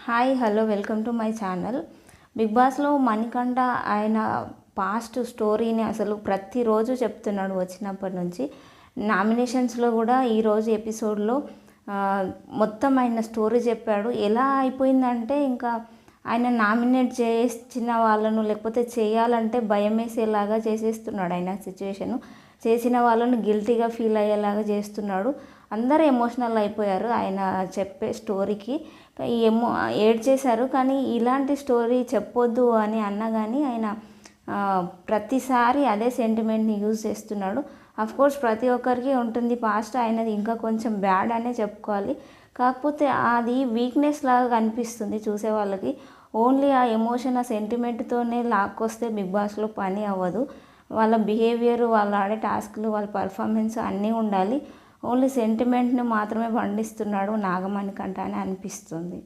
Hi hello welcome to my channel. Big బాస్లో మణికంఠ ఆయన past స్టోరీని అసలు ప్రతిరోజు చెప్తున్నాడు వచ్చినప్పటి నుంచి. నామినేషన్స్లో కూడా ఈరోజు ఎపిసోడ్లో మొత్తం ఆయన స్టోరీ చెప్పాడు. ఎలా అయిపోయిందంటే ఇంకా ఆయన నామినేట్ చేసిన వాళ్ళను లేకపోతే చేయాలంటే భయం వేసేలాగా చేసేస్తున్నాడు. ఆయన సిచ్యువేషను చేసిన వాళ్ళను గిల్టీగా ఫీల్ అయ్యేలాగా చేస్తున్నాడు. అందరూ ఎమోషనల్ అయిపోయారు ఆయన చెప్పే స్టోరీకి. ఏడ్ చేశారు. కానీ ఇలాంటి స్టోరీ చెప్పొద్దు అని అన్నా కానీ ఆయన ప్రతిసారి అదే సెంటిమెంట్ని యూజ్ చేస్తున్నాడు. అఫ్కోర్స్ ప్రతి ఒక్కరికి ఉంటుంది పాస్ట్, ఆయనది ఇంకా కొంచెం బ్యాడ్ అనే చెప్పుకోవాలి. కాకపోతే అది వీక్నెస్ లాగా కనిపిస్తుంది చూసే వాళ్ళకి. ఓన్లీ ఆ ఎమోషన్ ఆ సెంటిమెంట్తోనే లాక్కొస్తే బిగ్ బాస్లో పని అవ్వదు. వాళ్ళ బిహేవియర్, వాళ్ళు ఆడే టాస్క్లు, వాళ్ళ పర్ఫార్మెన్స్ అన్నీ ఉండాలి. ఓన్లీ సెంటిమెంట్ని మాత్రమే పండిస్తున్నాడు నాగమణికంఠ అని అనిపిస్తుంది.